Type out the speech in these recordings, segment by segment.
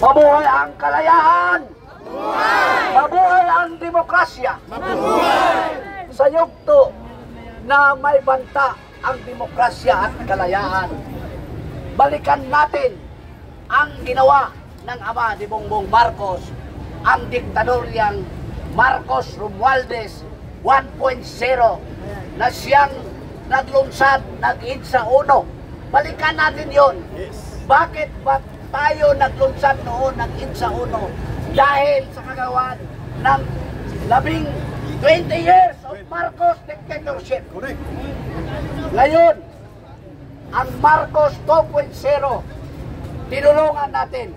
Mabuhay ang kalayaan! Mabuhay ang demokrasya! Sa yugto na may banta ang demokrasya at kalayaan, balikan natin ang ginawa ng ama ni Bongbong Marcos, ang diktadoryang Marcos Romualdez 1.0 na siyang naglunsad, nag-insa uno. Balikan natin yon. Bakit ba tayo naglunsad noon ng insa uno? Dahil sa kagawan ng 20 years of Marcos dictatorship. Ngayon, ang Marcos 2.0, tinulungan natin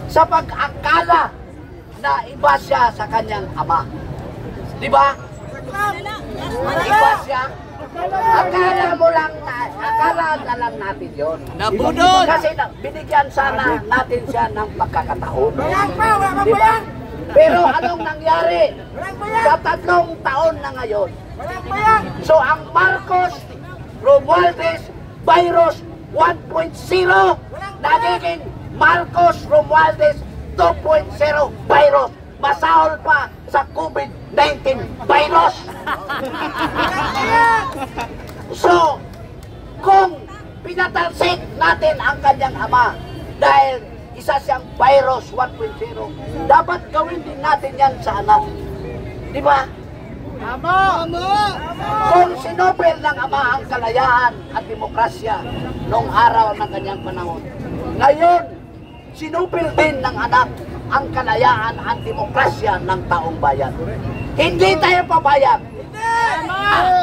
sa pag-akala na iba siya sa kanyang ama. Di ba? Iba siya. Akala na lang natin yun. Nabudol! Kasi binigyan sana natin siya ng pagkakataon. Di ba? Pero anong nangyari sa 3 taon na ngayon? So ang Marcos Romualdez virus 1.0 nagiging Marcos Romualdez 2.0 virus. Masahol pa sa COVID-19 virus. So, kung pinatalsik natin ang kanyang ama dahil isa siyang virus 1.0, dapat gawin din natin yan sa anak. Di ba? Tama! Kung sinopel ng ama ang kalayaan at demokrasya noong araw ng kanyang panahon, ngayon, sinupil din ng anak ang kalayaan at demokrasya ng taong bayan. Hindi tayo papayag.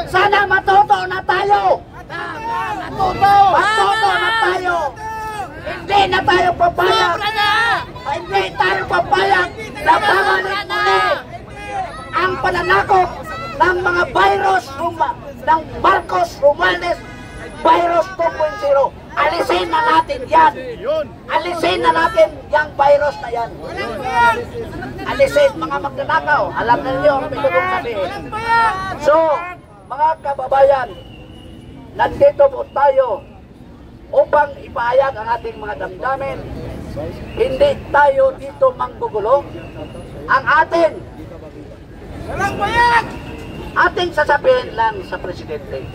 Sana matuto na tayo. Matuto na tayo. Hindi na tayo papayag. Hindi tayo papayag na babalik ulit ang pananakop ng mga virus ng Marcos Romualdez virus 2.0. Alisin na natin yan. Alisin na natin yung virus na yan. Alisin, mga magnanakaw. Alam na niyo ang pinutong sabihin. So, mga kababayan, nandito po tayo upang ipahayag ang ating mga damdamin. Hindi tayo dito manggugulo. Ang ating sasabihin lang sa Presidente,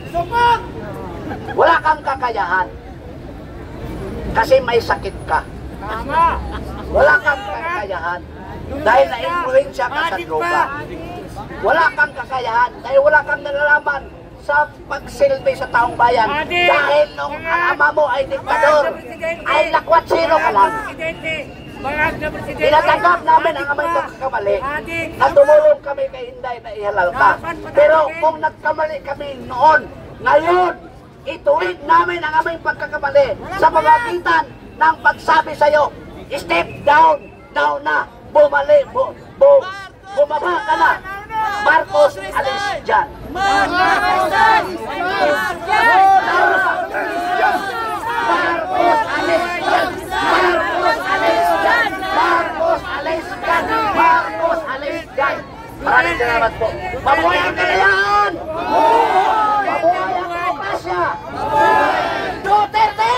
wala kang kakayahan kasi may sakit ka. Wala kang kakayahan dahil na-influensya ka sa droga. Wala kang kakayahan dahil wala kang nalalaman sa pagsilbi sa taong bayan. Dahil nung ang ama mo ay diktador, ay lakwat zero ka lang. Tinatanggap namin ang aming pagkakamali na tumulong kami kay Inday na ihalal ka. Pero kung nagkamali kami noon, ngayon, ituwid namin ang aming pagkakamali sa pamagitan ng pagsabi sa iyo, step down, down na, bumaba ka na. Marcos, alis dyan. Marcos, alis dyan. Marcos, alis dyan. Marcos, alis dyan. Marcos, alis dyan. Marcos, alis dyan. Maraming salamat po. Mabuhay ang kalayaan! Mabuhay ang demokrasya! Duterte!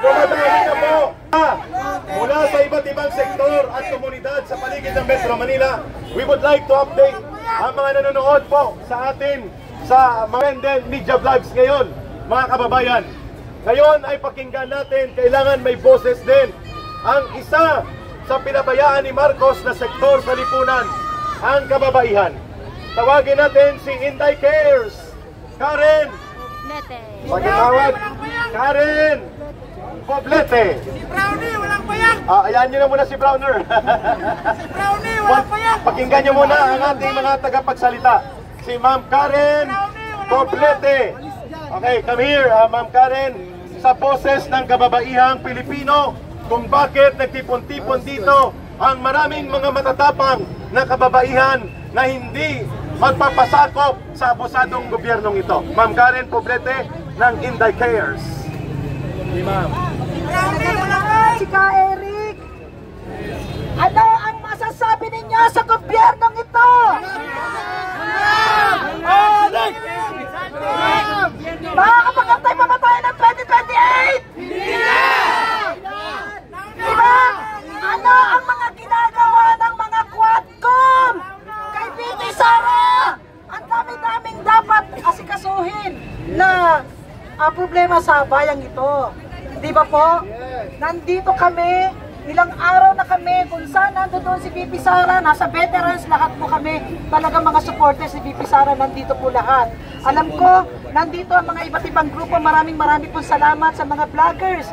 Dumadahin na po mula sa iba't ibang sektor at komunidad sa paligid ng Metro Manila. We would like to update ang mga nanonood po sa atin sa mga media vlogs ngayon, mga kababayan. Ngayon ay pakinggan natin, kailangan may boses din. Ang isa sa pinabayaan ni Marcos na sektor sa lipunan, ang kababaihan. Tawagin natin si Inday Cares. Karen! Pagkatawag, Karen! Poblete! Si Brownie, walang bayang! Ayan nyo na muna si Browner. Si Brownie, walang bayang! Pakinggan nyo muna ang ating mga tagapagsalita. Si Ma'am Karen Poblete. Okay, come here, Ma'am Karen. Sa boses ng kababaihang Pilipino, kung bakit nagtipon-tipon dito ang maraming mga matatapang na kababaihan na hindi magpapasakop sa abusadong gobyernong ito. Ma'am Karen Poblete ng Inday Cares. Ma'am. Chika Eric, ano ang masasabi ninyo sa gobyernong ito? Bakit genuine na problema sa bayang ito. Di ba po? Nandito kami, ilang araw na kami, kung saan nandoon si VP Sara, nasa veterans, lahat po kami, talagang mga supporters ni VP Sara, nandito po lahat. Alam ko, nandito ang mga iba't ibang grupo, maraming pong salamat sa mga vloggers,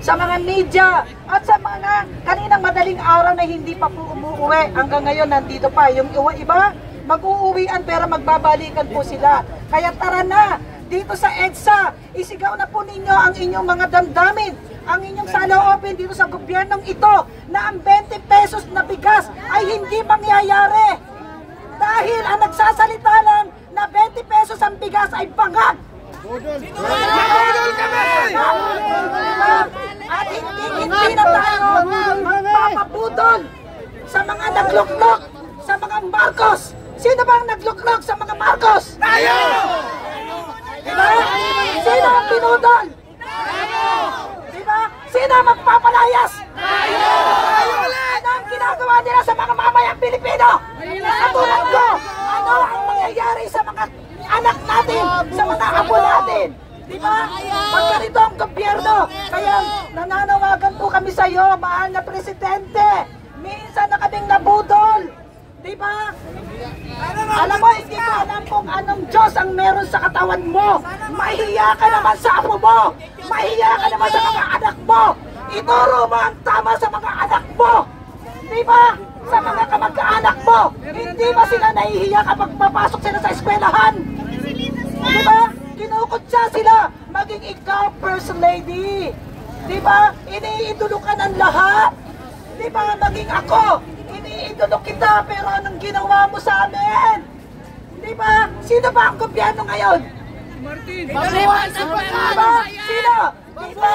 sa mga media, at sa mga kaninang madaling araw na hindi pa po umuwi, hanggang ngayon nandito pa. Yung iba, mag-uuwian pero magbabalikan po sila. Kaya tara na, dito sa EDSA, isigaw na po ninyo ang inyong mga damdamin, ang inyong saloobin dito sa gobyernong ito na ang 20 pesos na bigas ay hindi mangyayari. Dahil ang nagsasalita lang na 20 pesos ang bigas ay bangag. At hindi na tayo magpapabudol sa mga nagluklok, sa mga Marcos. Sino ba ang nagluklok sa mga Marcos? Tayo! Diba? Sino ang pinudol? Diba? Sino ang magpapalayas? Ano ang ginagawa nila sa mga mamayang Pilipino? Katulad ko, ano ang mangyayari sa mga anak natin, sa mga apo natin? Diba? Pag ganito ang gobyerno, kaya nananawagan po kami sa iyo, mahal na Presidente. Minsan na kaming nabudol. Diba? Alam mo, hindi ko alam kung anong Diyos ang meron sa katawan mo. Mahiya ka naman sa apo mo. Mahiya ka naman sa mga anak mo. Ituro mo ang tama sa mga anak mo. Diba? Sa mga kamag-anak mo. Hindi ba sila nahihiya kapag papasok sila sa eskwelahan? Diba? Kinukutsa sila. Maging ikaw, First Lady. Diba? Iniidolo ka ng lahat. Diba? Maging ako. Iniidolo kita, pero anong ginawa mo sa amin? Di ba? Sino ba ang gobyerno ngayon? Martin! Diba? Sino? Diba?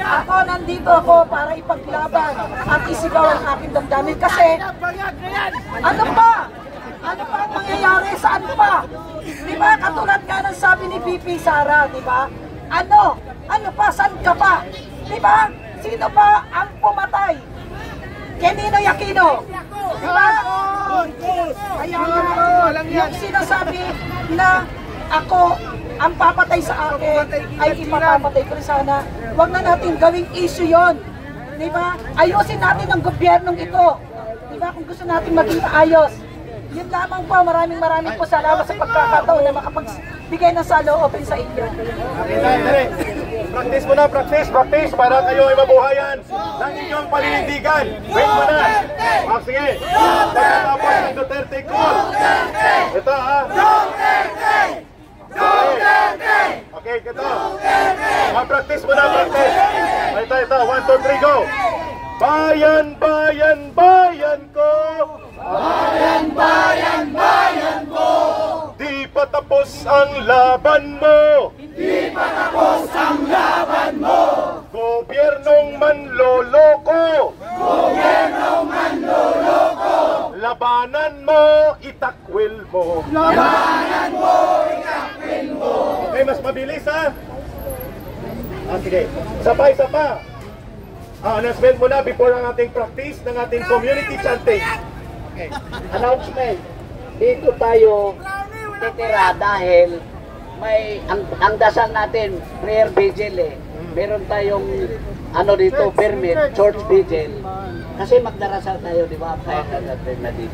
Ako, nandito ako para ipaglaban at isigaw ang aking damdamin kasi ano pa? Ano pa ang mangyayari? Saan pa? Di ba? Katulad nga ng sabi ni VP Sara, di ba? Ano? Ano pa? Saan ka pa? Di ba? Sino pa ang pumatay? Ninoy Aquino. Di ba? Kaya nga, yung sinasabi na ako ang papatay sa akin ay ipapapatay ko rin sana. Huwag na natin gawing issue yon. Di ba? Ayusin natin ang gobyernong ito. Di ba? Kung gusto natin maging ayos. Yun lamang po, maraming po salamat sa pagkakataon na makapagbigay ng saloobin sa inyo. Dali. Practice mo na, practice para kayo ay mabuhayan ng inyong paninindigan. Wait mo na. Sige. Pagkatapos ng Duterte call. Ito ha. Okay, ito. Practice mo na, practice. Ito. 1, 2, 3, go. Bayan, bayan, bayan ko. Bayan, bayan, bayan ko. Di pa tapos ang laban mo. Di pa tapos ang laban mo. Gobyernong manloloko. Gobyernong manloloko. Labanan mo, itakwil mo. Labanan mo, itakwil mo. Okay, mas mabilis ha. Sige. Isa pa. Announcement muna before ang ating practice ng ating community chanting. Okay. Announcement. Dito tayo titira dahil may ang dasal natin prayer vigil eh. Meron tayong dito permit church vigil kasi magdarasal tayo, di ba? Kaya natin na dito.